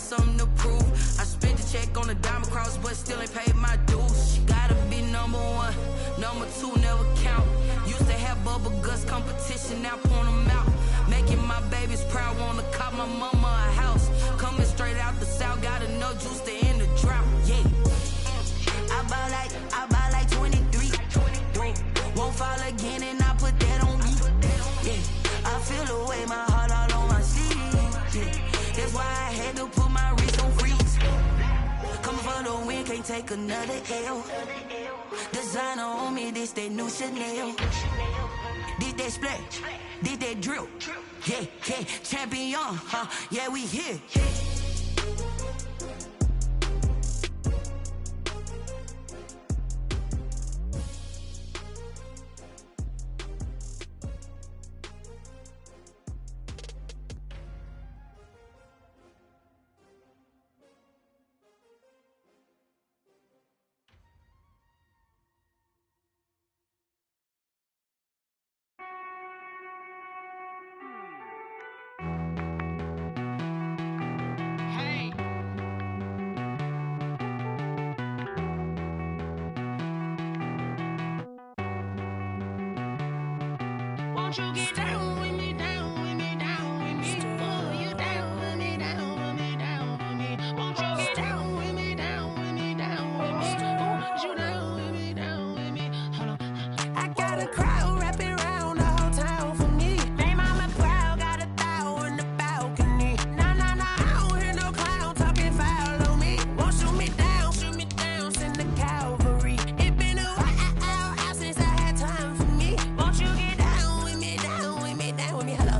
something to prove. I spent the check on the diamond cross, but still ain't paid my dues. She gotta be number one, number two never count. Used to have bubble guts competition, now point them out. Making my babies proud, wanna cop my mama a house. Coming straight out the south, got enough juice to end the drought. Yeah, I buy like 23. Won't fall again, and I put that on me. Yeah, I feel the way, my heart all on my sleeve. Yeah, that's why I had to put my wrist on freeze. Coming for the win, can't take another L. Designer on me, this that new Chanel. Did that splash, did that drill. Yeah, yeah, champion, huh? Yeah, we here. Won't you get down with me, down with me, down with me? Oh, you down with me, down with me, down with me. Won't you get down with me, down with me, down with me? Oh, you down with me, down with me? Hold on. I got a crowd wrapping around the whole town for me. They mama proud, got a thou in the balcony. Nah, I don't hear no clown talking foul on me. Won't shoot me down, send the cavalry. It been a while since I had time for me. Won't you get down with me, down with me, down with me? Hello.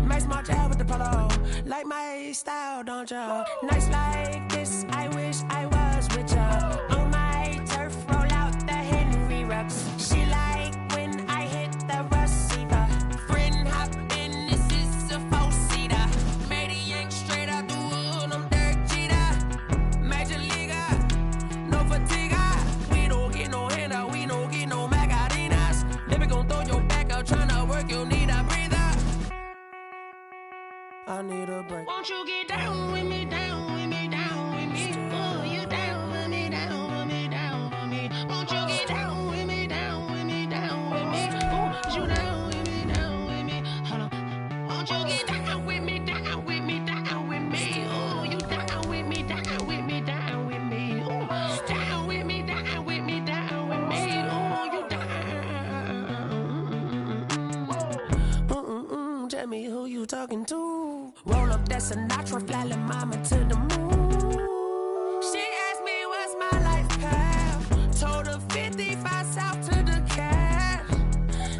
Max March out with the polo. Like my style, don't ya? Nights like this, I wish I was with ya. On my turf, roll out the Henry Rux. She like when I hit the receiver. Friend hop in, this is a four-seater. Made a yank straight out the wood, I'm Derek Jeter. Major leaguer, no fatigue. We don't get no handout, we don't get no Macarinas. Never gon' throw your back out, tryna work, you need a breather. I need a break. Won't you get down with me, down with me, down with me? Oh, you down with me, down with me, down with me? Won't you get down with me, down with me, down with me? Oh, you down with me, down with me? Hold on. Won't you get down with me, down with me, down with me? Oh, you down with me, down with me, down with me? Oh, down with me, down with me, down with me? Oh, you down. Tell me who you talking to. Roll up that Sinatra, fly la mama to the moon. She asked me what's my life path. Told her 55 south to the cash.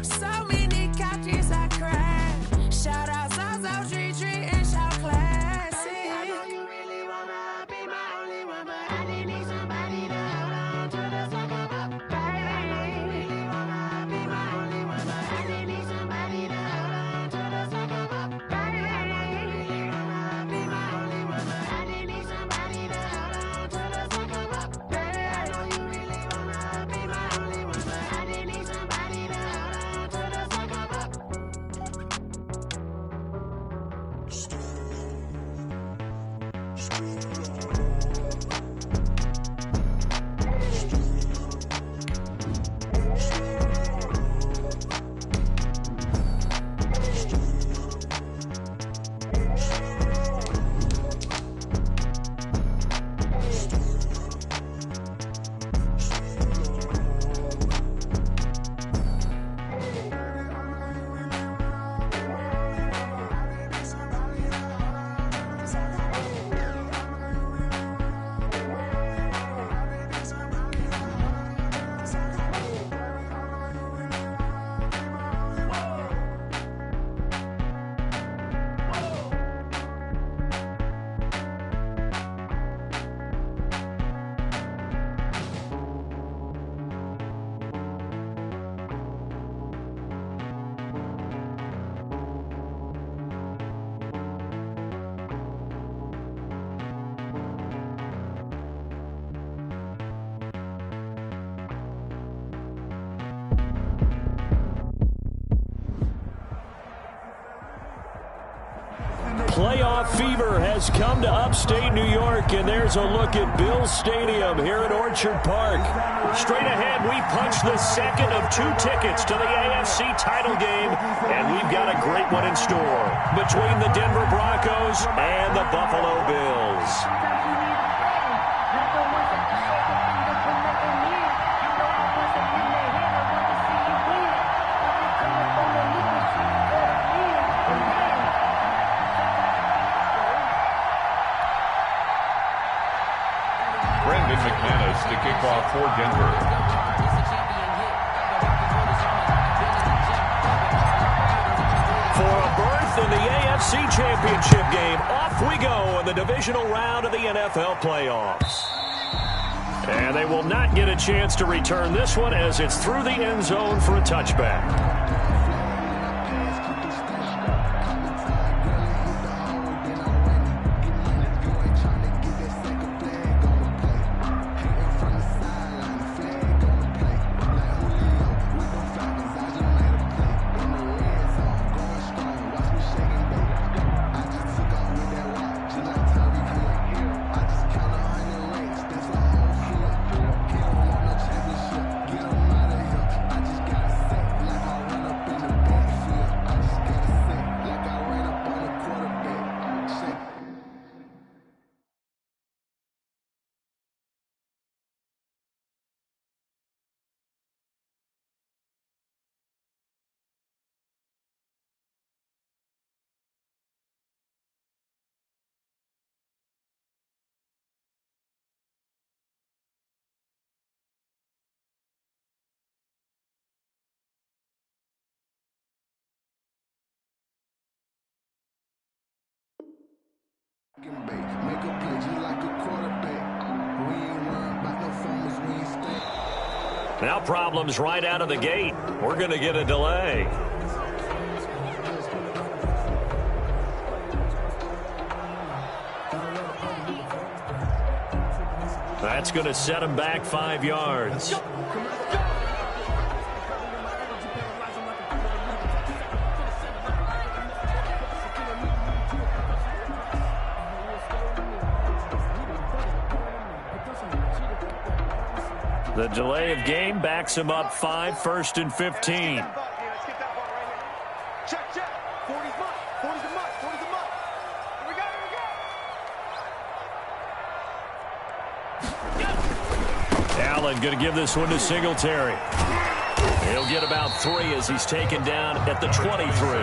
So many couches I crashed. Shout out Zazo, Tree, and shout classic. I know you really wanna be my only one, but I didn't need somebody to hold on to the sucker up. Baby, I know you really wanna be my only one, but I didn't need somebody to hold on to the sucker up. Baby, I know you really wanna be my only one, but I didn't need somebody to hold on to the sucker up. Baby, I know you really wanna be my only one, but I didn't need somebody to hold on to the sucker up. playoff fever has come to upstate New York, and there's a look at Bills Stadium here at Orchard Park. Straight ahead, we punch the second of 2 tickets to the AFC title game, and we've got a great one in store between the Denver Broncos and the Buffalo Bills. To kick off for Denver. For a berth in the AFC Championship game, off we go in the divisional round of the NFL playoffs. And they will not get a chance to return this one as it's through the end zone for a touchback. Now problems right out of the gate. We're going to get a delay. That's going to set him back 5 yards. The delay of game backs him up 5, 1st and 15. Allen going to give this one to Singletary. He'll get about 3 as he's taken down at the 23.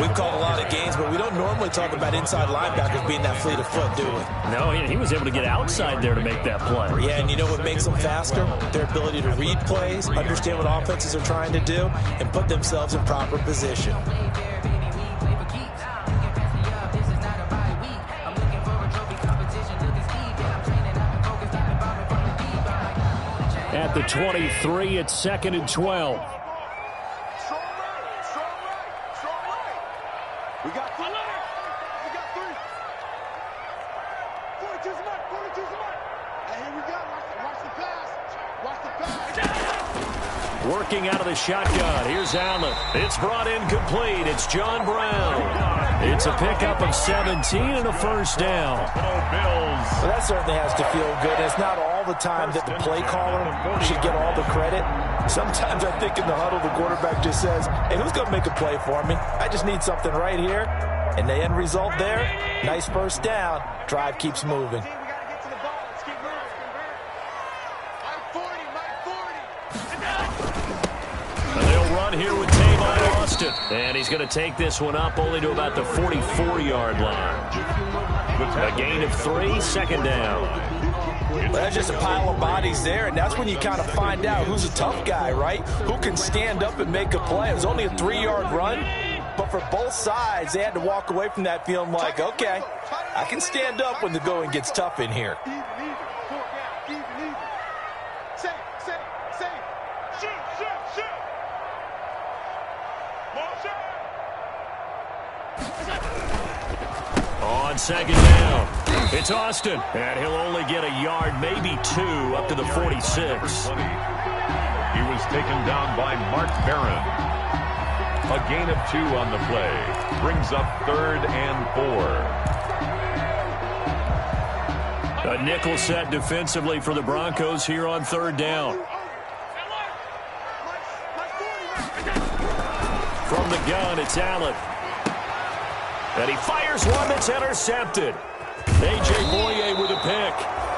We've called a lot of games, but we don't normally talk about inside linebackers being that fleet of foot, do we? No, he was able to get outside there to make that play. Yeah, and you know what makes them faster? Their ability to read plays, understand what offenses are trying to do, and put themselves in proper position. At the 23, it's 2nd and 12. We got 3. We got 3. 42's the mark. 42's the mark. And here we go. Watch the pass. Watch the pass. Working out of the shotgun. Here's Allen. It's brought in complete. It's John Brown. It's a pickup of 17 and a 1st down. Well, that certainly has to feel good. It's not all the time that the play caller should get all the credit. Sometimes I think in the huddle, the quarterback just says, hey, who's going to make a play for me? I just need something right here. And the end result there, nice 1st down. Drive keeps moving. They'll run here with Tavon Austin. And he's going to take this one up only to about the 44-yard line. A gain of 3, 2nd down. Well, that's just a pile of bodies there, and that's when you kind of find out who's a tough guy, right? Who can stand up and make a play. It was only a 3-yard run, but for both sides, they had to walk away from that feeling like, okay, I can stand up when the going gets tough in here. On 2nd down, it's Austin, and he'll only get a yard, maybe 2, up to the 46. He was taken down by Mark Barron. A gain of 2 on the play. Brings up 3rd and 4. A nickel set defensively for the Broncos here on 3rd down. From the gun, it's Allen. And he fires one that's intercepted. A.J. Boye with a pick.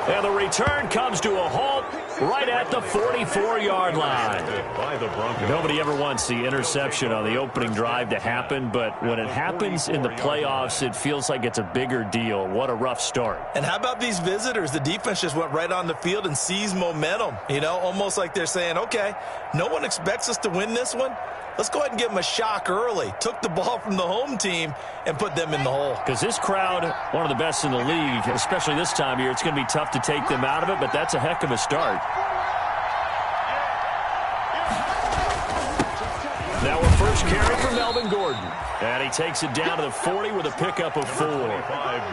And the return comes to a halt right at the 44-yard line. Nobody ever wants the interception on the opening drive to happen, but when it happens in the playoffs, it feels like it's a bigger deal. What a rough start. And how about these visitors? The defense just went right on the field and seized momentum. You know, almost like they're saying, okay, no one expects us to win this one. Let's go ahead and give them a shock early. Took the ball from the home team and put them in the hole. Because this crowd, one of the best in the league, especially this time of year, it's going to be tough to take them out of it, but that's a heck of a start. Now a first carry for Melvin Gordon. And he takes it down to the 40 with a pickup of 4.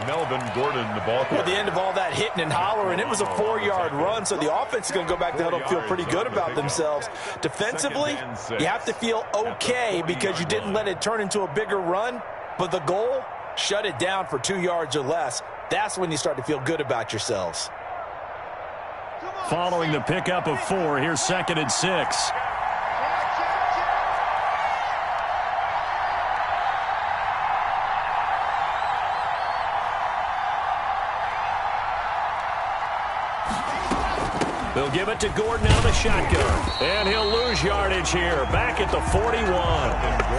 Melvin Gordon, the ball. At the end of all that hitting and hollering, it was a 4-yard run, so the offense is going to go back to huddle and feel pretty good about themselves. Defensively, you have to feel okay because you didn't let it turn into a bigger run, but the goal, shut it down for 2 yards or less. That's when you start to feel good about yourselves. Following the pickup of 4, here's 2nd and 6. They'll give it to Gordon out of the shotgun. And he'll lose yardage here. Back at the 41.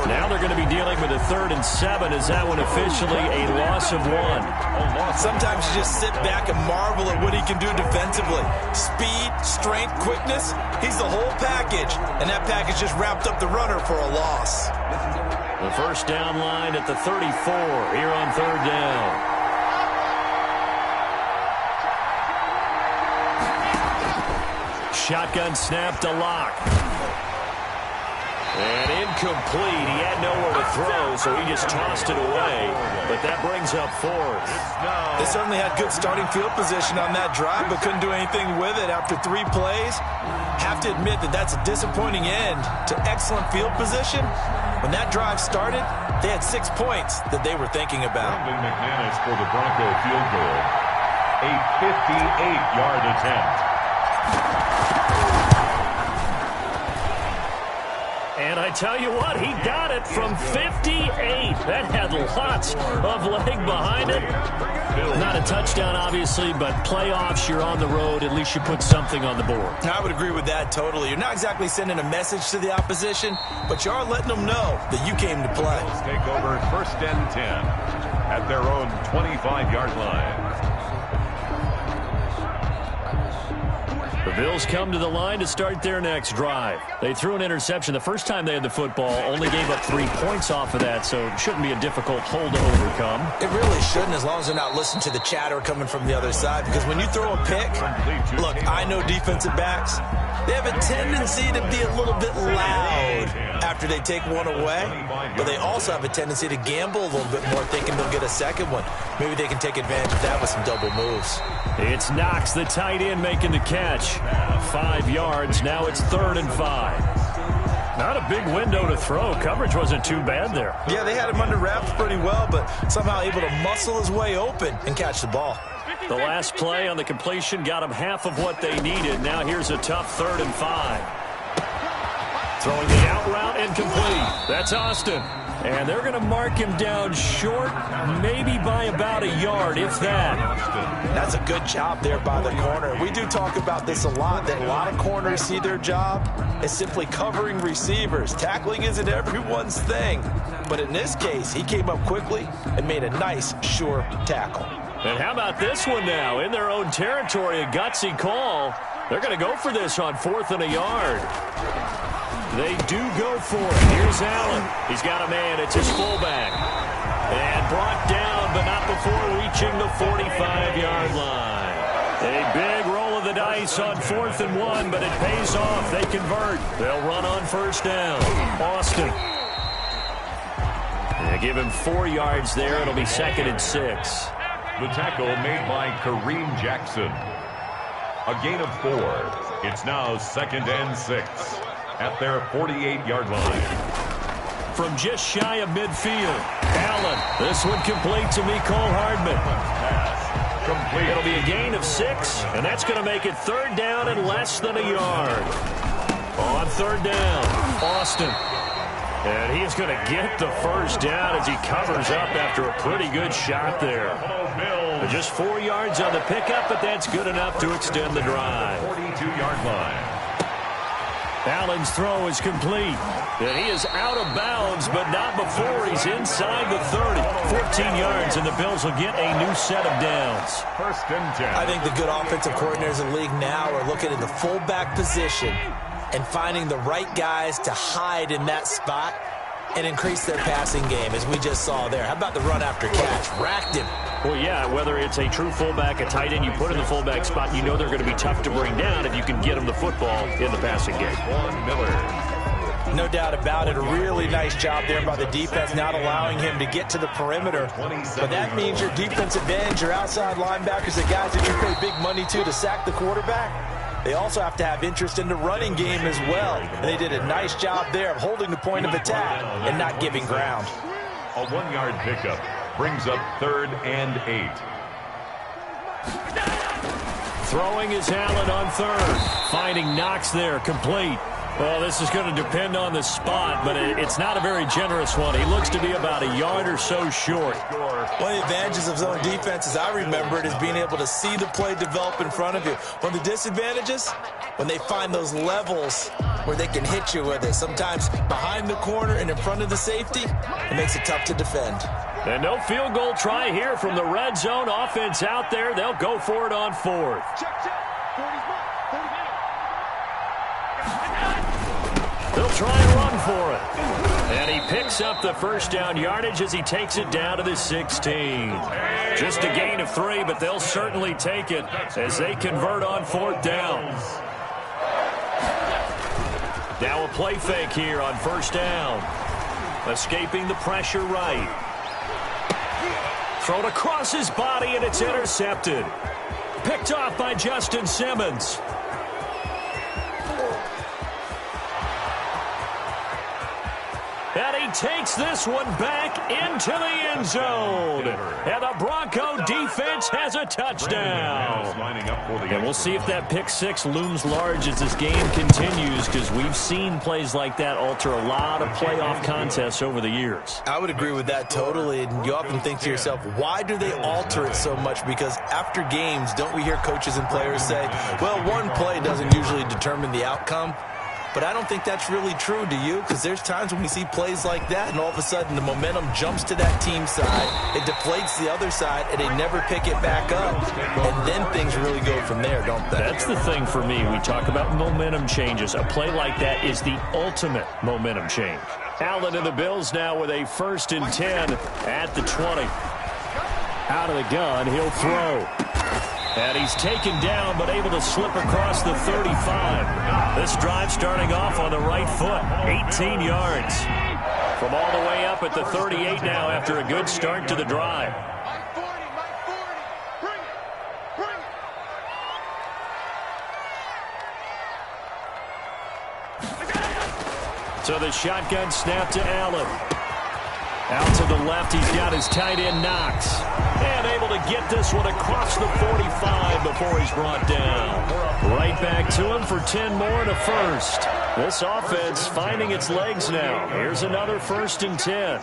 Now they're going to be dealing with a 3rd and 7. Is that one officially a loss of 1? Sometimes you just sit back and marvel at what he can do defensively. Speed, strength, quickness. He's the whole package. And that package just wrapped up the runner for a loss. The first down line at the 34 here on 3rd down. Shotgun snap to Locke. And incomplete. He had nowhere to throw, so he just tossed it away. But that brings up 4th. They certainly had good starting field position on that drive, but couldn't do anything with it after 3 plays. Have to admit that that's a disappointing end to excellent field position. When that drive started, they had 6 points that they were thinking about. Brandon McManus for the Bronco field goal. A 58-yard attempt. And I tell you what, he got it from 58. That had lots of leg behind it. Not a touchdown, obviously, but playoffs, you're on the road. At least you put something on the board. I would agree with that totally. You're not exactly sending a message to the opposition, but you are letting them know that you came to play. Take over 1st and 10 at their own 25-yard line. The Bills come to the line to start their next drive. They threw an interception the first time they had the football, only gave up 3 points off of that, so it shouldn't be a difficult hole to overcome. It really shouldn't, as long as they're not listening to the chatter coming from the other side, because when you throw a pick, look, I know defensive backs, they have a tendency to be a little bit loud after they take one away, but they also have a tendency to gamble a little bit more, thinking they'll get a second one. Maybe they can take advantage of that with some double moves. It's Knox, the tight end, making the catch. 5 yards. Now it's 3rd and 5. Not a big window to throw. Coverage wasn't too bad there. Yeah, they had him under wraps pretty well, but somehow able to muscle his way open and catch the ball. The last play on the completion got him half of what they needed. Now here's a tough 3rd and 5. Throwing the out route incomplete. That's Austin. And they're going to mark him down short, maybe by about a yard, if that. That's a good job there by the corner. We do talk about this a lot, that a lot of corners see their job as simply covering receivers. Tackling isn't everyone's thing. But in this case, he came up quickly and made a nice, sure tackle. And how about this one now? In their own territory, a gutsy call. They're going to go for this on 4th and a yard. They do go for it. Here's Allen. He's got a man. It's his fullback. And brought down, but not before reaching the 45-yard line. A big roll of the dice on 4th and 1, but it pays off. They convert. They'll run on 1st down. Austin. They give him 4 yards there. It'll be 2nd and 6. The tackle made by Kareem Jackson. A gain of 4. It's now 2nd and 6 at their 48-yard line. from just shy of midfield. Allen, this one complete to Mecole Hardman. Complete. It'll be a gain of 6, and that's going to make it 3rd down and less than a yard. On 3rd down, Austin. And he is going to get the 1st down as he covers up after a pretty good shot there. Just 4 yards on the pickup, but that's good enough to extend the drive. 42-yard line. Allen's throw is complete. And he is out of bounds, but not before he's inside the 30. 14 yards, and the Bills will get a new set of downs. 1st and 10. I think the good offensive coordinators in the league now are looking at the fullback position and finding the right guys to hide in that spot and increase their passing game, as we just saw there. How about the run after catch? Racked him. Well, yeah, whether it's a true fullback, a tight end, you put in the fullback spot, you know they're going to be tough to bring down if you can get them the football in the passing game. Miller. No doubt about it. A really nice job there by the defense, not allowing him to get to the perimeter. But that means your defensive ends, your outside linebackers, the guys that you pay big money to sack the quarterback, they also have to have interest in the running game as well. And they did a nice job there of holding the point of attack and not giving ground. A 1-yard pickup brings up 3rd and 8. Throwing is Allen on 3rd. Finding Knox there, complete. Well, this is going to depend on the spot, but it's not a very generous one. He looks to be about a yard or so short. One of the advantages of zone defense, as I remember it, is being able to see the play develop in front of you. One of the disadvantages, when they find those levels where they can hit you with it, sometimes behind the corner and in front of the safety, it makes it tough to defend. And no field goal try here from the red zone offense out there. They'll go for it on 4th. They'll try and run for it. And he picks up the 1st down yardage as he takes it down to the 16. Just a gain of 3, but they'll certainly take it as they convert on 4th down. Now a play fake here on 1st down. Escaping the pressure right. Thrown across his body, and it's intercepted. Picked off by Justin Simmons. And he takes this one back into the end zone. And the Bronco defense has a touchdown. And we'll see if that pick 6 looms large as this game continues, because we've seen plays like that alter a lot of playoff contests over the years. I would agree with that totally. And you often think to yourself, why do they alter it so much? Because after games, don't we hear coaches and players say, well, one play doesn't usually determine the outcome? But I don't think that's really true, do you? Because there's times when we see plays like that, and all of a sudden the momentum jumps to that team side, it deflates the other side, and they never pick it back up. And then things really go from there, don't they? That's the thing for me. We talk about momentum changes. A play like that is the ultimate momentum change. Allen and the Bills now with a 1st and 10 at the 20. Out of the gun, he'll throw. And he's taken down, but able to slip across the 35. This drive starting off on the right foot, 18 yards. From all the way up at the 38 now after a good start to the drive. So the shotgun snap to Allen. Out to the left, he's got his tight end Knox. And able to get this one across the 45 before he's brought down. Right back to him for 10 more and a 1st. This offense finding its legs now. Here's another 1st and 10.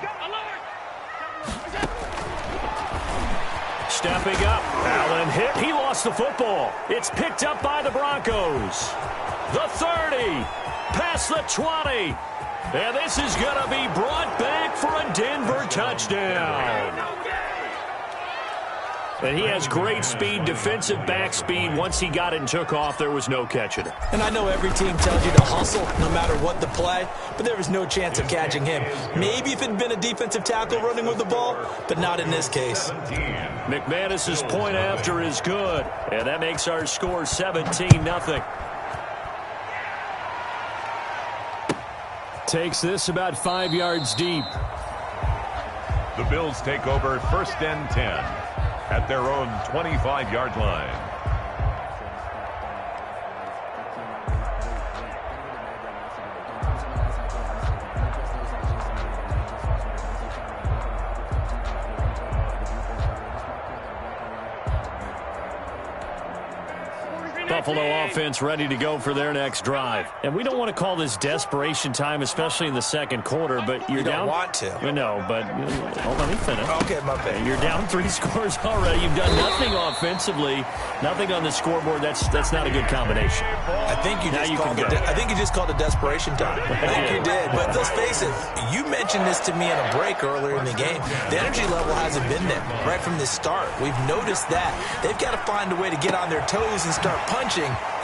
Stepping up, Allen hit. He lost the football. It's picked up by the Broncos. The 30, past the 20. And this is going to be brought back for a Denver touchdown. And he has great speed, defensive back speed. Once he got it and took off, there was no catching it. And I know every team tells you to hustle no matter what the play, but there was no chance of catching him. Maybe if it had been a defensive tackle running with the ball, but not in this case. McManus's point after is good, and that makes our score 17-0. Takes this about 5 yards deep. The Bills take over 1st and 10 at their own 25-yard line. Buffalo offense ready to go for their next drive. And we don't want to call this desperation time, especially in the second quarter, but you're down. You don't want to. No, but hold on, let me finish. Okay, my bad. You're down 3 scores already. You've done nothing offensively, nothing on the scoreboard. That's not a good combination. I think you just called it desperation time. I think you did. But let's face it, you mentioned this to me in a break earlier in the game. The energy level hasn't been there right from the start. We've noticed that. They've got to find a way to get on their toes and start punching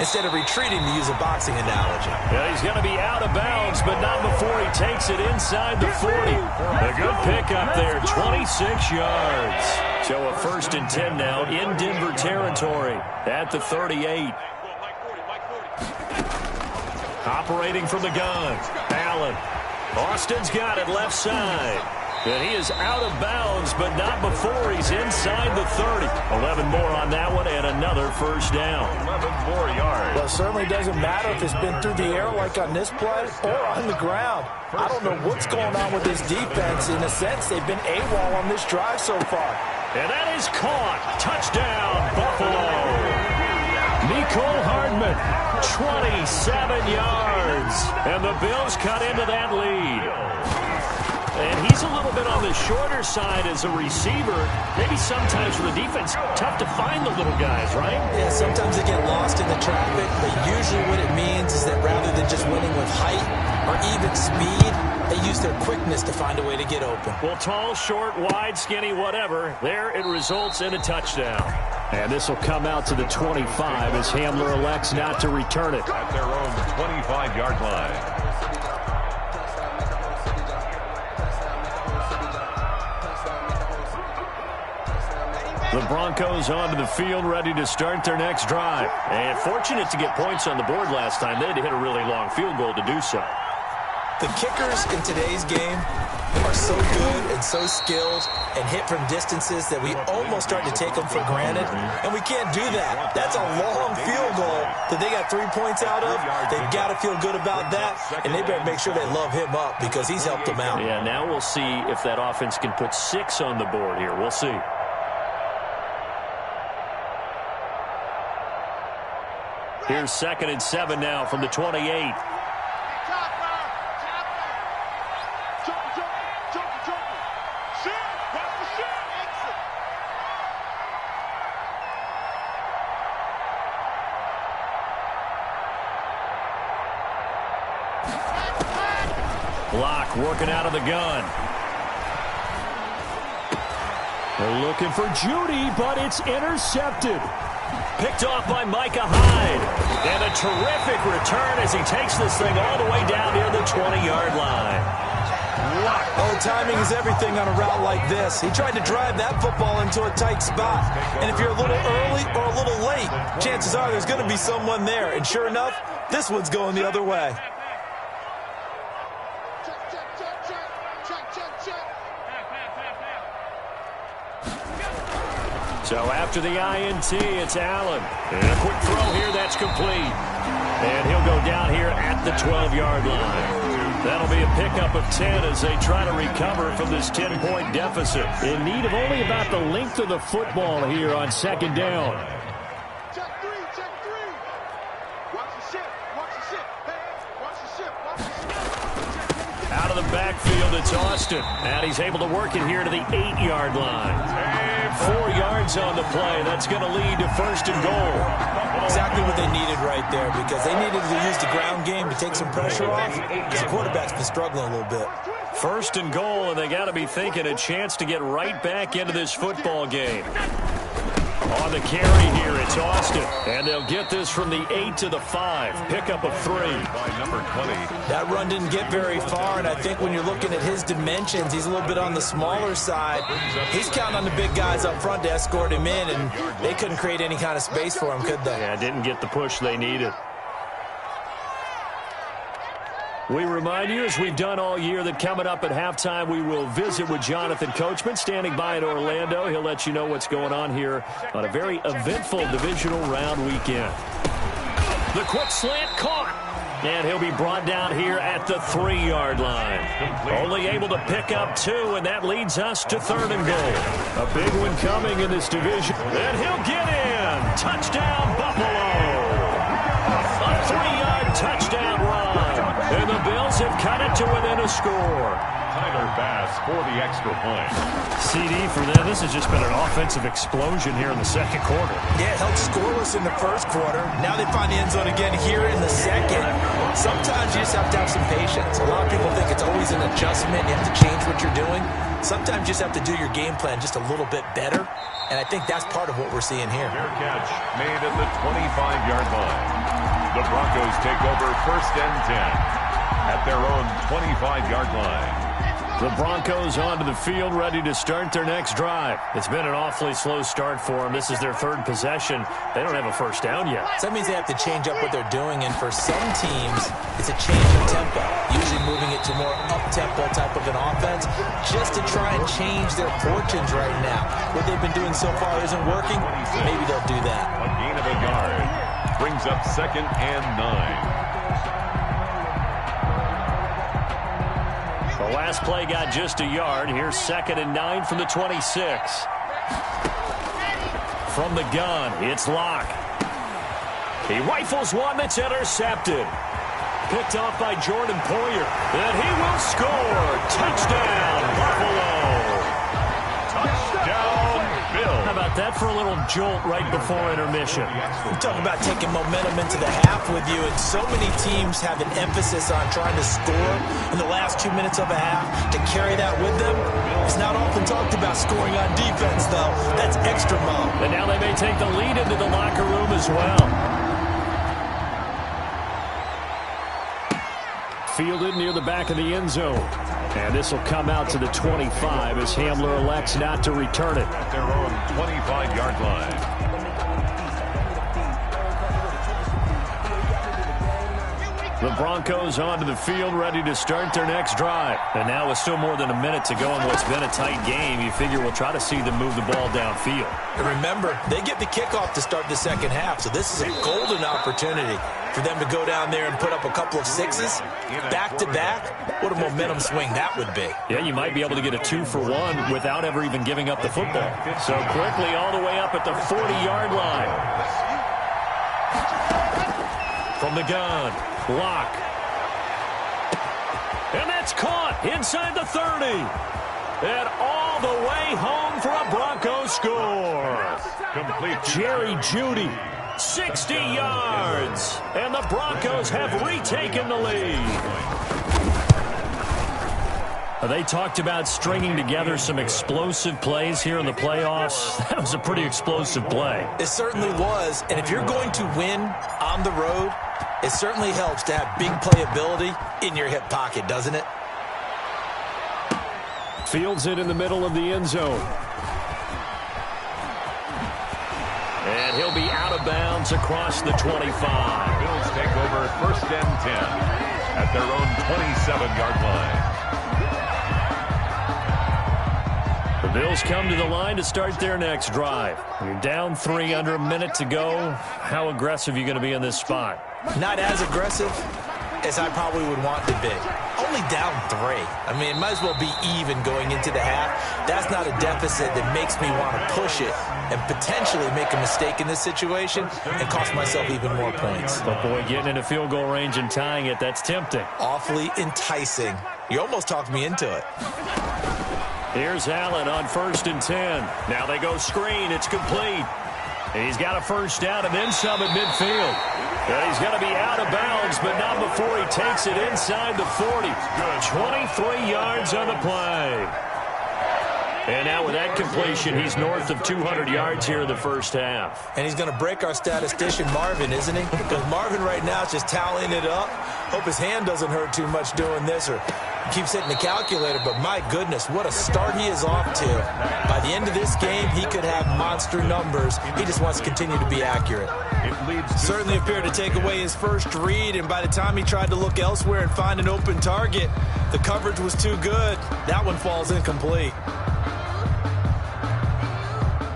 instead of retreating, to use a boxing analogy. Yeah, he's going to be out of bounds, but not before he takes it inside the 40. A good pickup there, 26 yards. So a 1st and 10 now in Denver territory at the 38. Operating from the gun, Allen. Austin's got it left side. And he is out of bounds, but not before he's inside the 30. 11 more on that one and another 1st down. 11 more yards. Well, it certainly doesn't matter if it's been through the air like on this play or on the ground. I don't know what's going on with this defense. In a sense, they've been AWOL on this drive so far. And that is caught. Touchdown, Buffalo. Nicole Hardman, 27 yards. And the Bills cut into that lead. And he's a little bit on the shorter side as a receiver. Maybe sometimes for the defense, tough to find the little guys, right? Yeah, sometimes they get lost in the traffic, but usually what it means is that rather than just winning with height or even speed, they use their quickness to find a way to get open. Well, tall, short, wide, skinny, whatever. There it results in a touchdown. And this will come out to the 25 as Hamler elects not to return it. At their own 25-yard line. The Broncos onto the field, ready to start their next drive. And fortunate to get points on the board last time. They had to hit a really long field goal to do so. The kickers in today's game are so good and so skilled and hit from distances that we almost start to take them for granted. And we can't do that. That's a long field goal that they got 3 points out of. They've got to feel good about that. And they better make sure they love him up because he's helped them out. Yeah, now we'll see if that offense can put 6 on the board here. We'll see. Here's 2nd and 7 now from the 28. Block working out of the gun. They're looking for Judy, but it's intercepted. Picked off by Micah Hyde. And a terrific return as he takes this thing all the way down near the 20-yard line. Oh, timing is everything on a route like this. He tried to drive that football into a tight spot. And if you're a little early or a little late, chances are there's going to be someone there. And sure enough, this one's going the other way. So after the INT, it's Allen. And a quick throw here, that's complete. And he'll go down here at the 12-yard line. That'll be a pickup of 10 as they try to recover from this 10-point deficit. In need of only about the length of the football here on 2nd down. Check three. Watch the ship. Watch the ship. Out of the backfield, it's Austin. And he's able to work it here to the 8-yard line. 4 yards on the play. That's going to lead to 1st and goal. Exactly what they needed right there because they needed to use the ground game to take some pressure off because the quarterback's been struggling a little bit. 1st and goal, and they got to be thinking a chance to get right back into this football game. On the carry here, it's Austin. And they'll get this from the 8 to the 5. Pickup of 3. By number 20. That run didn't get very far, and I think when you're looking at his dimensions, he's a little bit on the smaller side. He's counting on the big guys up front to escort him in, and they couldn't create any kind of space for him, could they? Yeah, didn't get the push they needed. We remind you, as we've done all year, that coming up at halftime, we will visit with Jonathan Coachman, standing by in Orlando. He'll let you know what's going on here on a very eventful divisional round weekend. The quick slant caught. And he'll be brought down here at the 3-yard line. Only able to pick up 2, and that leads us to 3rd and goal. A big one coming in this division. And he'll get in. Touchdown, Buffalo. 3-yard touchdown run. And the Bills have cut it to within a score. Tyler Bass for the extra point. CD for them. This has just been an offensive explosion here in the second quarter. Yeah, held scoreless in the first quarter. Now they find the end zone again here in the second. Sometimes you just have to have some patience. A lot of people think it's always an adjustment. You have to change what you're doing. Sometimes you just have to do your game plan just a little bit better. And I think that's part of what we're seeing here. Fair catch made at the 25-yard line. The Broncos take over 1st and 10 at their own 25-yard line. The Broncos onto the field, ready to start their next drive. It's been an awfully slow start for them. This is their 3rd possession. They don't have a first down yet. So that means they have to change up what they're doing, and for some teams, it's a change of tempo, usually moving it to more up-tempo type of an offense, just to try and change their fortunes right now. What they've been doing so far isn't working. Maybe they'll do that. A gain of a yard brings up 2nd and 9. The last play got just a yard. Here's 2nd and 9 from the 26. From the gun, it's Locke. He rifles one that's intercepted. Picked off by Jordan Poyer. And he will score. Touchdown, Buffalo. Touchdown, Bill. How about that for a little jolt right before intermission? We talk about taking momentum into the half with you, and so many teams have an emphasis on trying to score in the last 2 minutes of a half. To carry that with them, it's not often talked about scoring on defense, though. That's extra mode. And now they may take the lead into the locker room as well. Fielded near the back of the end zone. And this will come out to the 25 as Hamler elects not to return it. At their own 25-yard line. The Broncos onto the field, ready to start their next drive. And now with still more than a minute to go in what's been a tight game, you figure we'll try to see them move the ball downfield. And remember, they get the kickoff to start the second half, so this is a golden opportunity for them to go down there and put up a couple of sixes back-to-back. What a momentum swing that would be. Yeah, you might be able to get a 2-for-1 without ever even giving up the football. So quickly all the way up at the 40-yard line. From the gun, Locke. And that's caught inside the 30. And all the way home for a Broncos score. Complete. Jerry Jeudy, 60 yards. And the Broncos have retaken the lead. They talked about stringing together some explosive plays here in the playoffs. That was a pretty explosive play. It certainly was. And if you're going to win on the road, it certainly helps to have big playability in your hip pocket, doesn't it? Fields it in the middle of the end zone. And he'll be out of bounds across the 25. Bills take over 1st and 10 at their own 27-yard line. The Bills come to the line to start their next drive. You're down 3, under a minute to go. How aggressive are you going to be in this spot? Not as aggressive as I probably would want to be. Only down 3. I mean, it might as well be even going into the half. That's not a deficit that makes me want to push it and potentially make a mistake in this situation and cost myself even more points. But boy, getting into field goal range and tying it, that's tempting. Awfully enticing. You almost talked me into it. Here's Allen on 1st and 10. Now they go screen. It's complete. He's got a first down and then some at midfield. And he's going to be out of bounds, but not before he takes it inside the 40. 23 yards on the play. And now with that completion, he's north of 200 yards here in the first half. And he's going to break our statistician, Marvin, isn't he? Because Marvin right now is just tallying it up. Hope his hand doesn't hurt too much doing this or keeps hitting the calculator. But my goodness, what a start he is off to. By the end of this game, he could have monster numbers. He just wants to continue to be accurate. Certainly appeared to take away his first read, and by the time he tried to look elsewhere and find an open target, the coverage was too good. That one falls incomplete.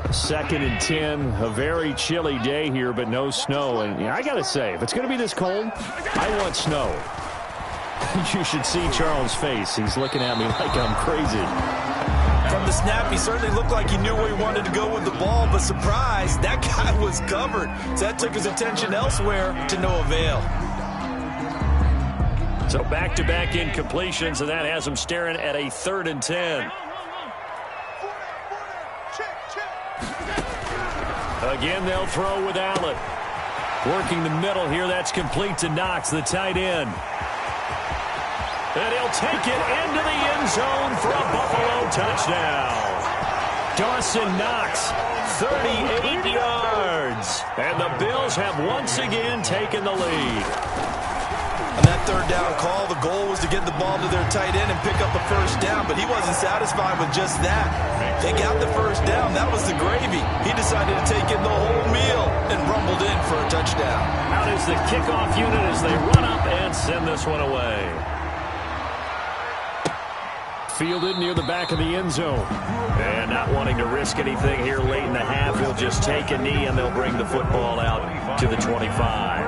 2nd and 10, a very chilly day here, but no snow. And I got to say, if it's going to be this cold, I want snow. You should see Charles' face. He's looking at me like I'm crazy. From the snap, he certainly looked like he knew where he wanted to go with the ball, but surprise, that guy was covered. So that took his attention elsewhere to no avail. So back-to-back incompletions, and that has him staring at a 3rd and 10. Again, they'll throw with Allen. Working the middle here, that's complete to Knox, the tight end. And he'll take it into the end zone for a Buffalo touchdown. Dawson Knox, 38 yards. And the Bills have once again taken the lead. On that 3rd down call, the goal was to get the ball to their tight end and pick up a 1st down, but he wasn't satisfied with just that. They got the 1st down. That was the gravy. He decided to take in the whole meal and rumbled in for a touchdown. Out is the kickoff unit as they run up and send this one away. Fielded near the back of the end zone. And not wanting to risk anything here late in the half, he'll just take a knee and they'll bring the football out to the 25.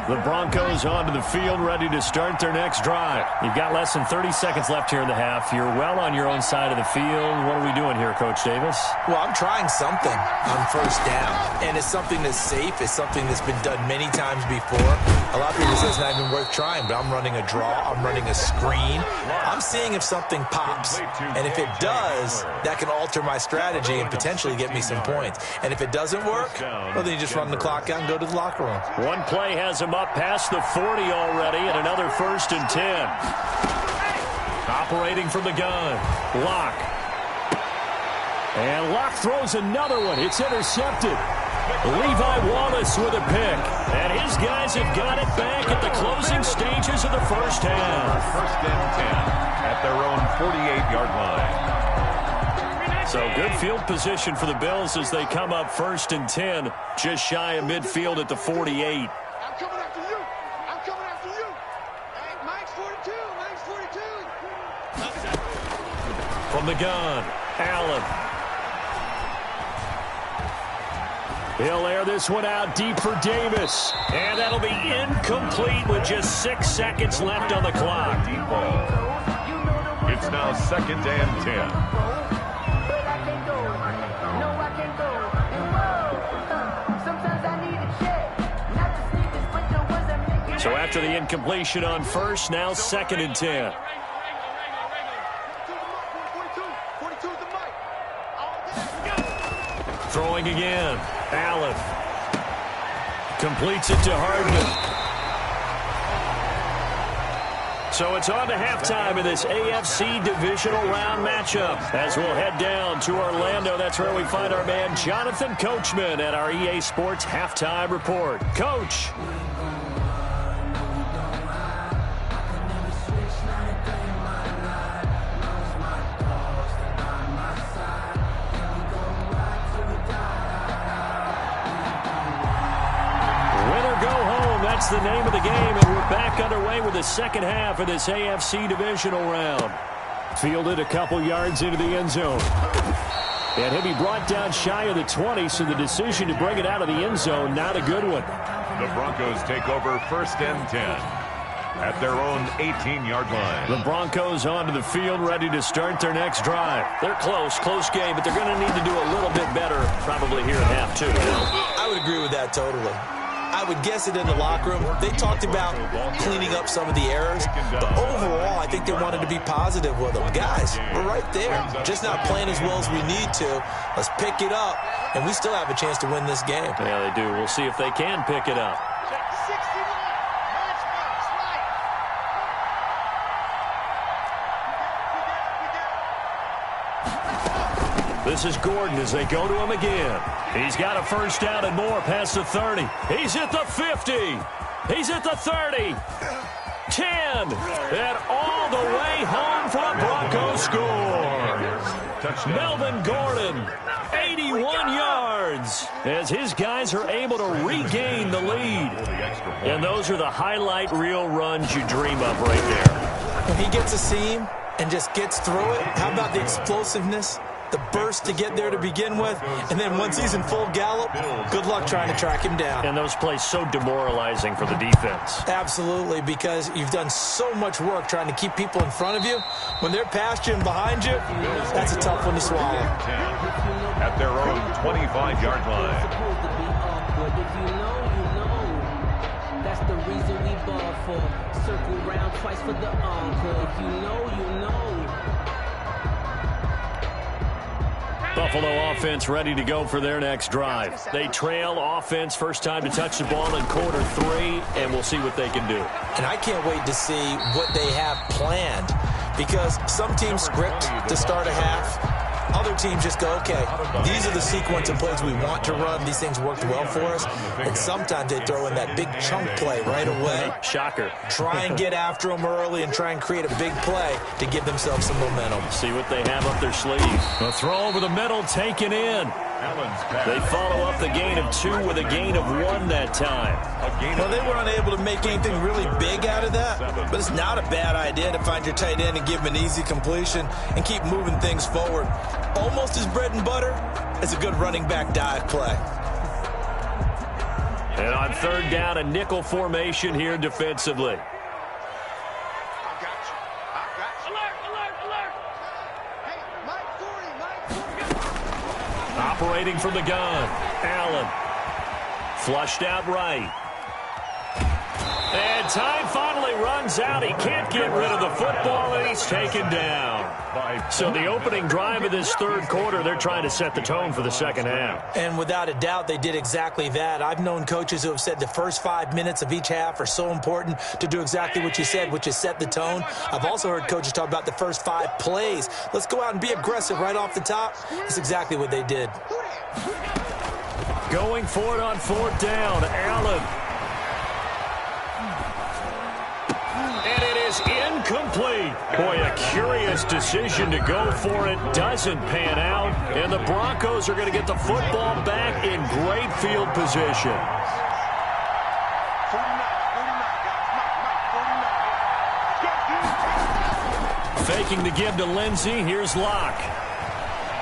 The Broncos onto the field, ready to start their next drive. You've got less than 30 seconds left here in the half. You're well on your own side of the field. What are we doing here, Coach Davis? Well, I'm trying something on 1st down, and it's something that's safe. It's something that's been done many times before. A lot of people say it's not even worth trying, but I'm running a draw. I'm running a screen. I'm seeing if something pops, and if it does, that can alter my strategy and potentially get me some points. And if it doesn't work, well, then you just run the clock out and go to the locker room. One play has him up past the 40 already, and another 1st and 10. Operating from the gun, Locke. And Locke throws another one. It's intercepted. Levi Wallace with a pick. And his guys have got it back at the closing stages of the 1st half. 1st and 10 at their own 48-yard line. So good field position for the Bills as they come up 1st and 10, just shy of midfield at the 48. From the gun, Allen. He'll air this one out deep for Davis. And that'll be incomplete with just 6 seconds left on the clock. Deep ball. It's now 2nd and 10. So after the incompletion on 1st, now 2nd and 10. Throwing again. Allen completes it to Hardman. So it's on to halftime in this AFC divisional round matchup. As we'll head down to Orlando, that's where we find our man Jonathan Coachman at our EA Sports Halftime Report. Coach. That's the name of the game, and we're back underway with the 2nd half of this AFC divisional round. Fielded a couple yards into the end zone. And he'll be brought down shy of the 20, so the decision to bring it out of the end zone, not a good one. The Broncos take over 1st and 10 at their own 18-yard line. The Broncos onto the field, ready to start their next drive. They're close game, but they're going to need to do a little bit better probably here at half 2. I would agree with that totally. I would guess it in the locker room. They talked about cleaning up some of the errors, but overall, I think they wanted to be positive with them. Guys, we're right there. Just not playing as well as we need to. Let's pick it up, and we still have a chance to win this game. Yeah, they do. We'll see if they can pick it up. This is Gordon as they go to him again. He's got a 1st down and more past the 30. He's at the 50. He's at the 30. 10. And all the way home for a Broncos score. Melvin Gordon, 81 yards, as his guys are able to regain the lead. And those are the highlight reel runs you dream of right there. When he gets a seam and just gets through it, how about the explosiveness? the burst to get there to begin with, and then once he's in full gallop, good luck trying to track him down. And those plays so demoralizing for the defense. Absolutely, because you've done so much work trying to keep people in front of you. When they're past you and behind you, that's a tough one to swallow. At their own 25-yard line. Supposed to be awkward. If you know, you know. That's the reason we ball for. Circle round twice for the encore. If you know, you know. Buffalo offense ready to go for their next drive. They trail offense, first time to touch the ball in quarter 3, and we'll see what they can do. And I can't wait to see what they have planned, because some teams script to start a half. Other teams just go, okay, these are the sequence of plays we want to run. These things worked well for us. And sometimes they throw in that big chunk play right away. Shocker. Try and get after them early and try and create a big play to give themselves some momentum. See what they have up their sleeve. A throw over the middle, taken in. They follow up the gain of 2 with a gain of 1 that time. Well, they were unable to make anything really big out of that, but it's not a bad idea to find your tight end and give him an easy completion and keep moving things forward. Almost as bread and butter as a good running back dive play. And on third down, a nickel formation here defensively. Operating from the gun, Allen. Flushed out right. And time finally runs out. He can't get rid of the football, and he's taken down. So the opening drive of this third quarter, they're trying to set the tone for the second half. And without a doubt, they did exactly that. I've known coaches who have said the first 5 minutes of each half are so important to do exactly what you said, which is set the tone. I've also heard coaches talk about the first 5 plays. Let's go out and be aggressive right off the top. That's exactly what they did. Going for it on fourth down, Allen. And it is incomplete. Boy, a curious decision to go for it. Doesn't pan out. And the Broncos are going to get the football back in great field position. 49. Faking the give to Lindsey. Here's Locke.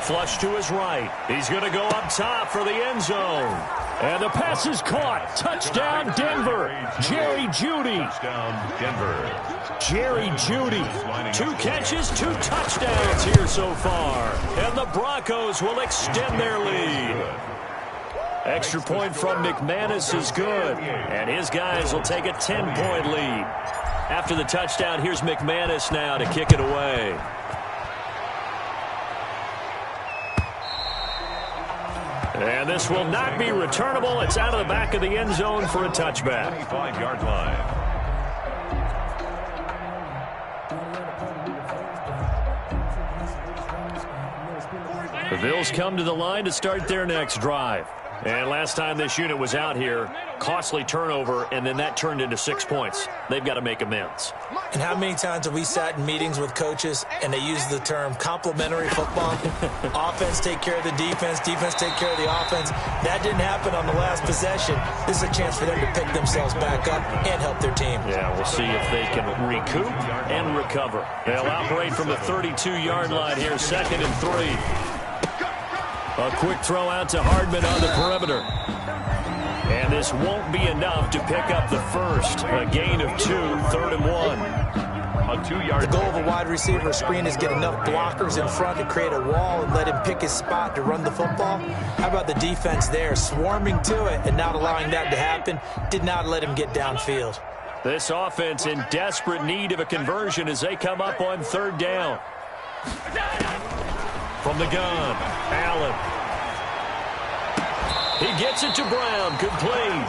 Flush to his right. He's going to go up top for the end zone. And the pass is caught. Touchdown, Denver. Jerry Jeudy. Touchdown, Denver. Jerry Jeudy. 2 catches, 2 touchdowns here so far. And the Broncos will extend their lead. Extra point from McManus is good. And his guys will take a 10-point lead. After the touchdown, here's McManus now to kick it away. And this will not be returnable. It's out of the back of the end zone for a touchback. 25-yard line. The Bills come to the line to start their next drive. And last time this unit was out here, costly turnover, and then that turned into 6 points. They've got to make amends. And how many times have we sat in meetings with coaches and they use the term complementary football? Offense take care of the defense, defense take care of the offense. That didn't happen on the last possession. This is a chance for them to pick themselves back up and help their team. Yeah, we'll see if they can recoup and recover. They'll operate from the 32-yard line here, 2nd and 3. A quick throw out to Hardman on the perimeter. And this won't be enough to pick up the first. A gain of 2, 3rd and 1. A 2-yard. The goal of a wide receiver screen is get enough blockers in front to create a wall and let him pick his spot to run the football. How about the defense there, swarming to it and not allowing that to happen? Did not let him get downfield. This offense in desperate need of a conversion as they come up on 3rd down. From the gun, Allen. He gets it to Brown, complete.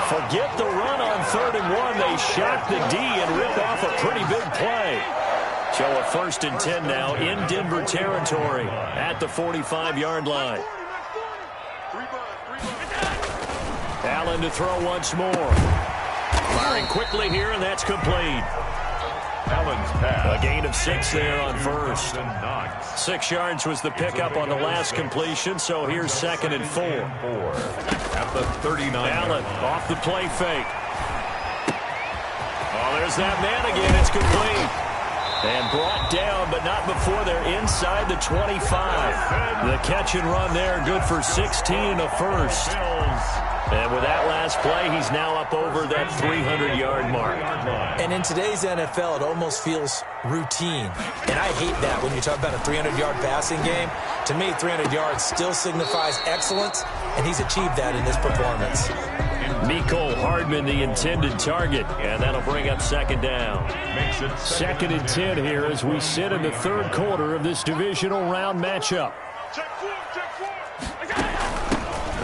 Forget the run on 3rd and 1. They shot the D and rip off a pretty big play. So a 1st and 10 now in Denver territory at the 45-yard line. Allen to throw once more. Firing quickly here, and that's complete. Allen's pass. A gain of 6 there on 1st. 6 yards was the pickup on the last completion, so here's 2nd and 4. At the 39. Allen off the play fake. Oh, there's that man again. It's complete. And brought down, but not before they're inside the 25. The catch and run there, good for 16 and a first. And with that last play, he's now up over that 300-yard mark. And in today's NFL, it almost feels routine. And I hate that when you talk about a 300-yard passing game. To me, 300 yards still signifies excellence, and he's achieved that in this performance. Mecole Hardman, the intended target, and that'll bring up second down. Second and 10 here as we sit in the third quarter of this divisional round matchup.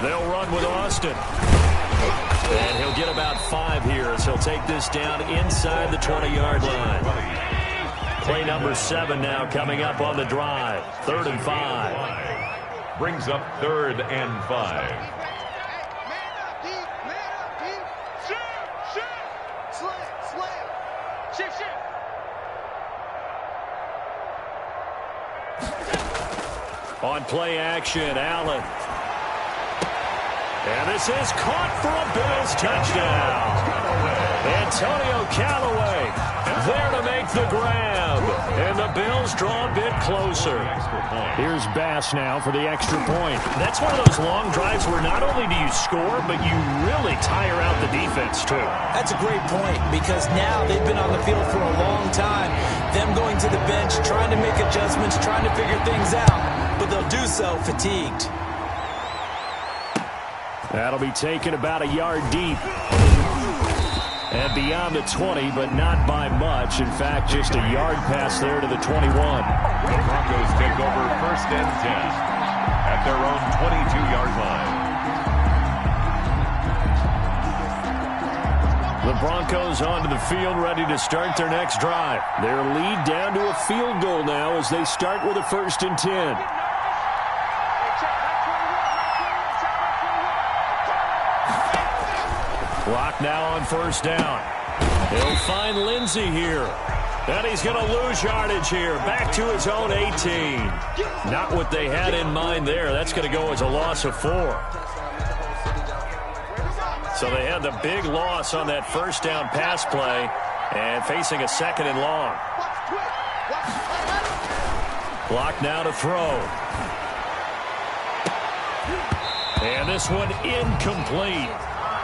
They'll run with Austin. And he'll get about 5 here as he'll take this down inside the 20-yard line. Play number 7 now coming up on the drive. 3rd and 5. Brings up 3rd and 5. On play action, Allen. And this is caught for a Bills touchdown. Antonio Callaway there to make the grab. And the Bills draw a bit closer. Here's Bass now for the extra point. That's one of those long drives where not only do you score, but you really tire out the defense, too. That's a great point because now they've been on the field for a long time. Them going to the bench, trying to make adjustments, trying to figure things out. But they'll do so fatigued. That'll be taken about a yard deep. And beyond the 20, but not by much. In fact, just a yard pass there to the 21. The Broncos take over 1st and 10 at their own 22-yard line. The Broncos onto the field, ready to start their next drive. Their lead down to a field goal now as they start with a 1st and 10. Clock now on 1st down. He'll find Lindsey here. And he's going to lose yardage here. Back to his own 18. Not what they had in mind there. That's going to go as a loss of 4. So they had the big loss on that 1st down pass play and facing a 2nd and long. Clock now to throw. And this one incomplete.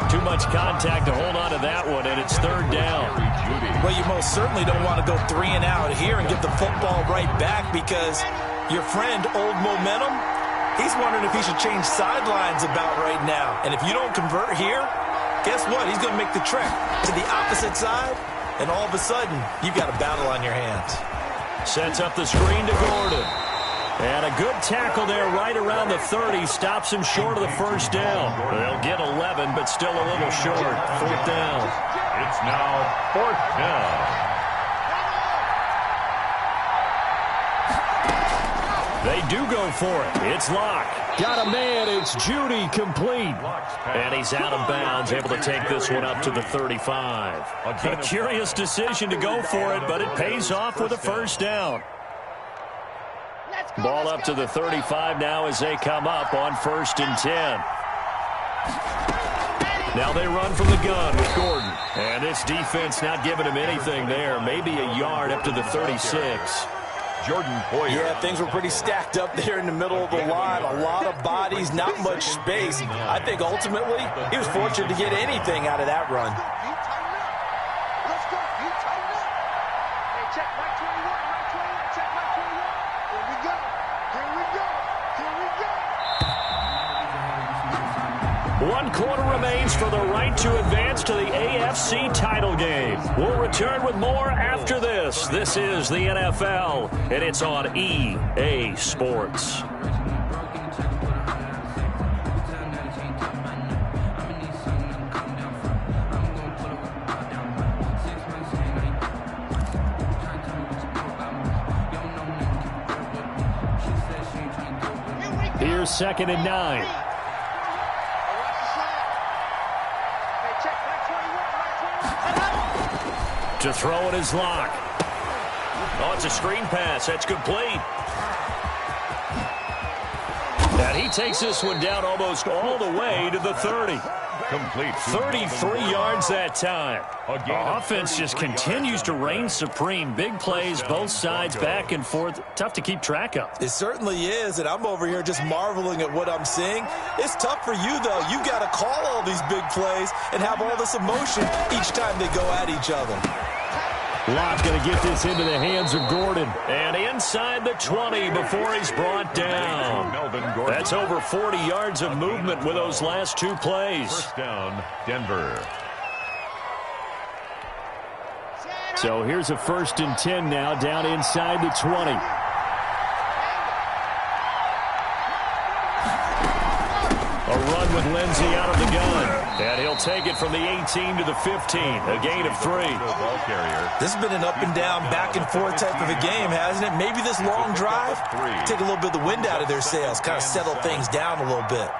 Too much contact to hold on to that one, and it's 3rd down. Well, you most certainly don't want to go 3 and out here and get the football right back because your friend, Old Momentum, he's wondering if he should change sidelines about right now. And if you don't convert here, guess what? He's going to make the trek to the opposite side, and all of a sudden, you've got a battle on your hands. Sets up the screen to Gordon. And a good tackle there right around the 30. Stops him short of the 1st down. They'll get 11, but still a little short. 4th down. It's now 4th down. They do go for it. It's Locke. Got a man. It's Judy complete. And he's out of bounds, able to take this one up to the 35. A curious decision to go for it, but it pays off with a 1st down. Ball up to the 35 now as they come up on 1st and 10. Now they run from the gun with Gordon. And this defense not giving him anything there. Maybe a yard up to the 36. Jordan Poyer. Yeah, things were pretty stacked up there in the middle of the line. A lot of bodies, not much space. I think ultimately he was fortunate to get anything out of that run. One quarter remains for the right to advance to the AFC title game. We'll return with more after this. This is the NFL, and it's on EA Sports. Here's 2nd and 9. To throw it is Locke. Oh, it's a screen pass. That's complete. And he takes this one down almost all the way to the 30. Complete. 33 yards that time. Offense just continues to reign supreme. Big plays, both sides, back and forth. Tough to keep track of. It certainly is, and I'm over here just marveling at what I'm seeing. It's tough for you, though. You've got to call all these big plays and have all this emotion each time they go at each other. Locke going to get this into the hands of Gordon. And inside the 20 before he's brought down. That's over 40 yards of movement with those last two plays. First down, Denver. So here's a 1st and 10 now down inside the 20. A run with Lindsey out of the gun. And he'll take it from the 18 to the 15. A gain of 3. This has been an up and down, back and forth type of a game, hasn't it? Maybe this long drive, take a little bit of the wind out of their sails, kind of settle things down a little bit.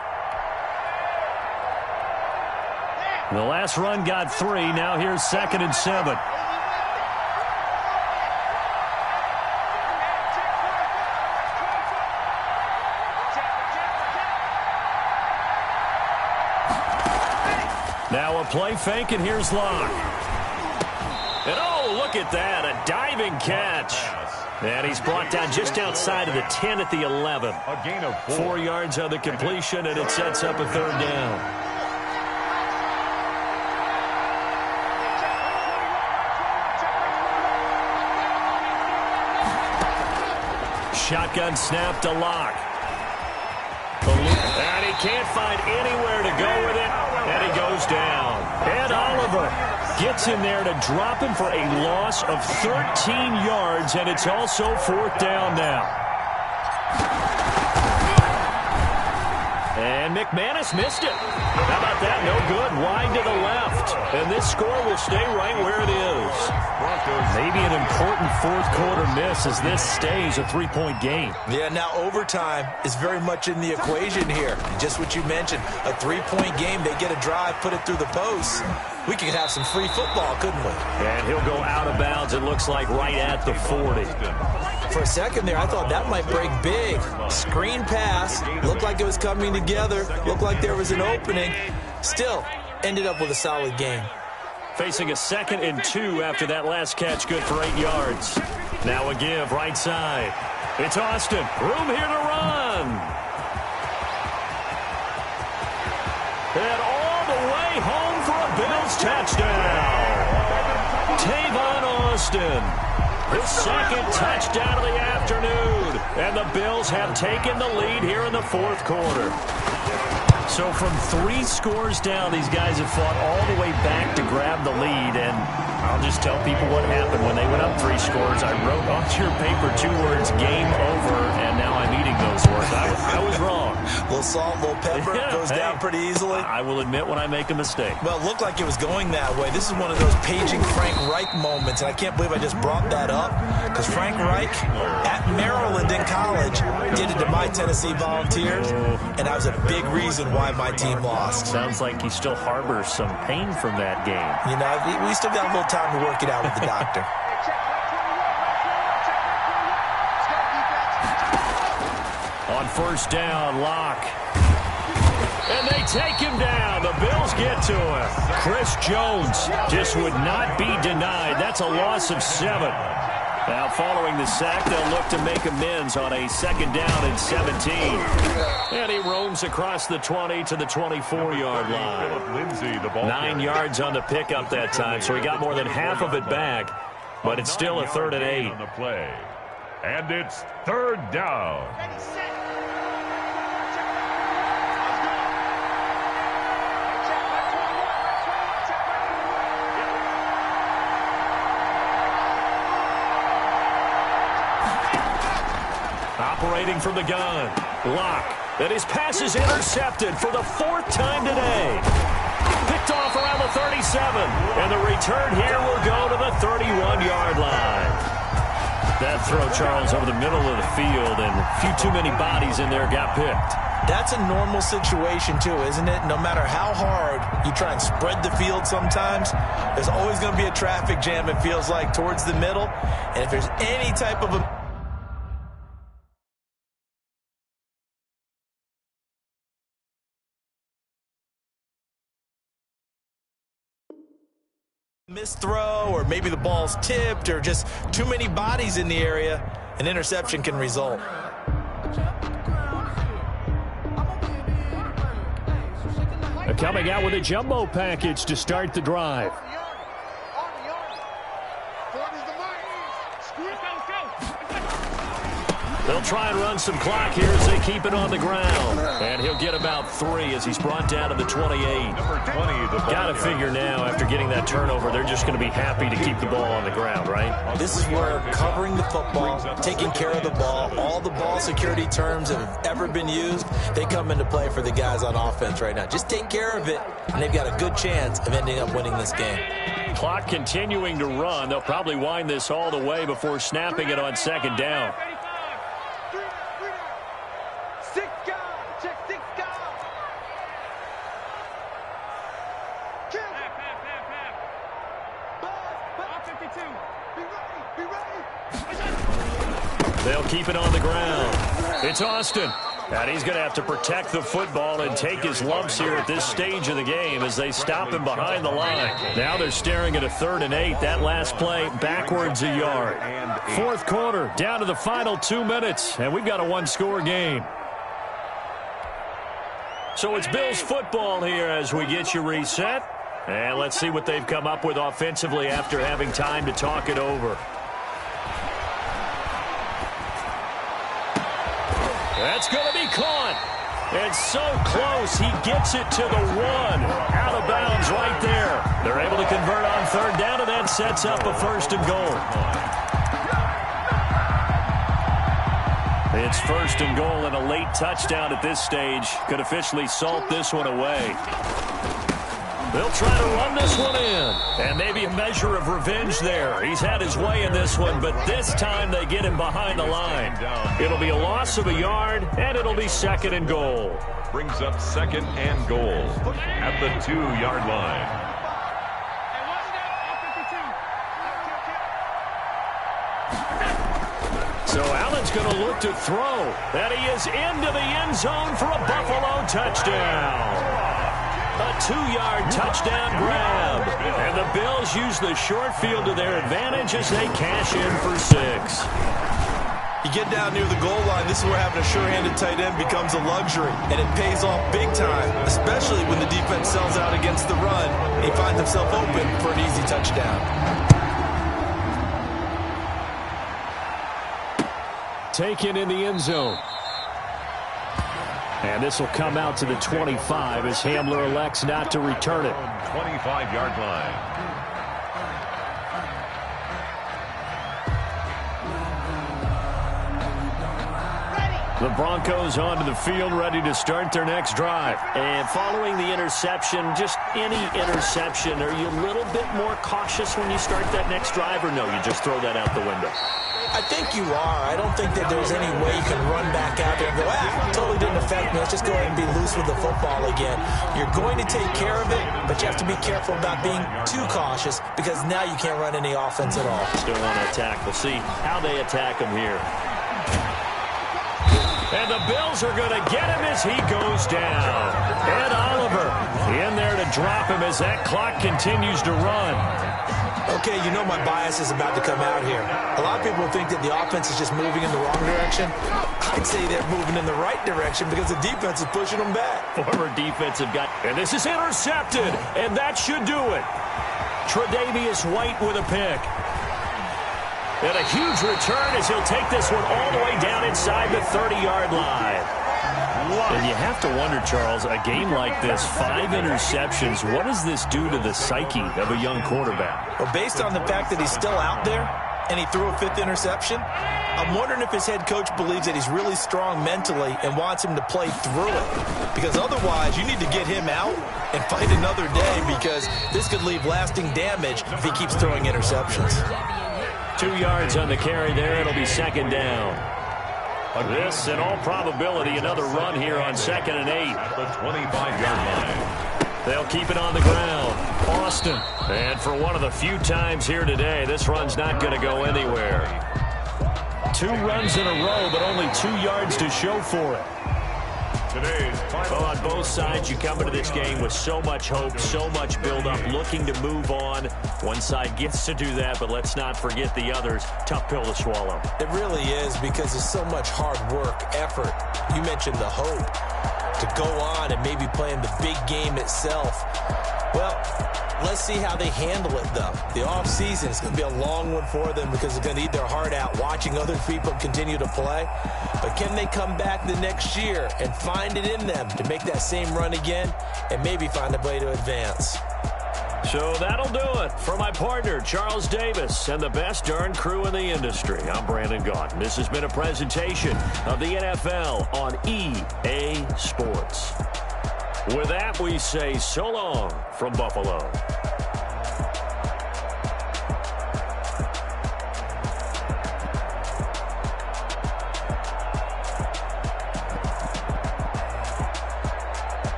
The last run got 3. Now here's 2nd and 7. Now a play fake, and here's Locke. And oh, look at that, a diving catch. And he's brought down just outside of the 10 at the 11. A gain of 4 yards on the completion, and it sets up a 3rd down. Shotgun snap to Locke. And he can't find anywhere to go with it. And he goes down. And Oliver gets in there to drop him for a loss of 13 yards, and it's also 4th down now. And McManus missed it. How about that? No good. Wide to the left. And this score will stay right where it is. Maybe an important 4th quarter miss as this stays a 3-point game. Yeah, now overtime is very much in the equation here. Just what you mentioned, a 3-point game. They get a drive, put it through the posts. We could have some free football, couldn't we? And he'll go out of bounds, it looks like, right at the 40. For a second there, I thought that might break big. Screen pass, looked like it was coming together, looked like there was an opening. Still, ended up with a solid game. Facing a 2nd and 2 after that last catch, good for 8 yards. Now a give, right side. It's Austin, room here to run. And all the way home for a Bills touchdown. Tavon Austin. His 2nd touchdown of the afternoon. And the Bills have taken the lead here in the 4th quarter. So from 3 scores down, these guys have fought all the way back to grab the lead. And I'll just tell people what happened when they went up 3 scores. I wrote onto your paper 2 words, game over, and now I'm eating those words. I was wrong. A little salt, a little pepper, goes down pretty easily. I will admit when I make a mistake. Well, it looked like it was going that way. This is one of those paging Frank Reich moments, and I can't believe I just brought that up, because Frank Reich at Maryland in college did it to my Tennessee Volunteers, and that was a big reason why my team lost. Sounds like he still harbors some pain from that game. You know, we still got a little time to work it out with the doctor. On 1st down, Locke. And they take him down. The Bills get to him. Chris Jones just would not be denied. That's a loss of 7. Now, following the sack, they'll look to make amends on a 2nd down and 17. And he roams across the 20 to the 24-yard line. 9 yards on the pickup that time, so he got more than half of it back. But it's still a 3rd and 8. On the play. And it's 3rd down. Operating from the gun. Locke. And his pass is intercepted for the 4th time today. Picked off around the 37. And the return here will go to the 31-yard line. That throw, Charles, over the middle of the field, and a few too many bodies in there got picked. That's a normal situation, too, isn't it? No matter how hard you try and spread the field sometimes, there's always going to be a traffic jam, it feels like, towards the middle. And if there's any type of a Missed throw, or maybe the ball's tipped, or just too many bodies in the area, an interception can result. Coming out with a jumbo package to start the drive. They'll try and run some clock here as they keep it on the ground. And he'll get about 3 as he's brought down to the 28. Number 20, Got to figure now, after getting that turnover, they're just going to be happy to keep the ball on the ground, right? This is where covering the football, taking care of the ball, all the ball security terms that have ever been used, they come into play for the guys on offense right now. Just take care of it, and they've got a good chance of ending up winning this game. Clock continuing to run. They'll probably wind this all the way before snapping it on second down. They'll keep it on the ground. It's Austin. And he's going to have to protect the football and take his lumps here at this stage of the game as they stop him behind the line. Now they're staring at a 3rd and 8. That last play backwards a yard. 4th quarter, down to the final 2 minutes, and we've got a 1-score game. So it's Bills football here as we get you reset. And let's see what they've come up with offensively after having time to talk it over. That's going to be caught. And so close, he gets it to the 1. Out of bounds right there. They're able to convert on 3rd down, and that sets up a 1st and goal. It's 1st and goal, and a late touchdown at this stage could officially salt this one away. They'll try to run this one in. And maybe a measure of revenge there. He's had his way in this one, but this time they get him behind the line. It'll be a loss of a yard, and it'll be 2nd and goal. brings up 2nd and goal at the 2-yard line. So Allen's going to look to throw. And he is into the end zone for a Buffalo touchdown. A 2-yard touchdown grab. And the Bills use the short field to their advantage as they cash in for 6. You get down near the goal line, this is where having a sure-handed tight end becomes a luxury. And it pays off big time, especially when the defense sells out against the run. And he finds himself open for an easy touchdown. Taken in the end zone. And this will come out to the 25 as Hamler elects not to return it. 25-yard line. The Broncos onto the field, ready to start their next drive. And following the interception, just any interception, are you a little bit more cautious when you start that next drive, or no, you just throw that out the window? I think you are. I don't think that there's any way you can run back out there and go, totally didn't affect me. Let's just go ahead and be loose with the football again. You're going to take care of it, but you have to be careful about being too cautious because now you can't run any offense at all. Still want to attack. We'll see how they attack him here. And the Bills are going to get him as he goes down. Ed Oliver in there to drop him as that clock continues to run. Okay, you know my bias is about to come out here. A lot of people think that the offense is just moving in the wrong direction. I'd say they're moving in the right direction because the defense is pushing them back. Former defensive guy. And this is intercepted, and that should do it. Tre'Davious White with a pick. And a huge return as he'll take this one all the way down inside the 30-yard line. And you have to wonder, Charles, a game like this, 5 interceptions, what does this do to the psyche of a young quarterback? Well, based on the fact that he's still out there and he threw a 5th interception, I'm wondering if his head coach believes that he's really strong mentally and wants him to play through it. Because otherwise, you need to get him out and fight another day because this could leave lasting damage if he keeps throwing interceptions. 2 yards on the carry there. It'll be 2nd down. This, in all probability, another run here on 2nd and 8. The 25-yard line. They'll keep it on the ground. Austin. And for one of the few times here today, this run's not going to go anywhere. 2 runs in a row, but only 2 yards to show for it. Today's final. Well, on both sides, you come into this game with so much hope, so much build-up, looking to move on. One side gets to do that, but let's not forget the others. Tough pill to swallow. It really is, because it's so much hard work, effort. You mentioned the hope to go on and maybe play in the big game itself. Well, let's see how they handle it, though. The offseason is going to be a long one for them because they're going to eat their heart out watching other people continue to play. But can they come back the next year and find it in them to make that same run again and maybe find a way to advance? So that'll do it for my partner, Charles Davis, and the best darn crew in the industry. I'm Brandon Gaudin. This has been a presentation of the NFL on EA Sports. With that, we say so long from Buffalo.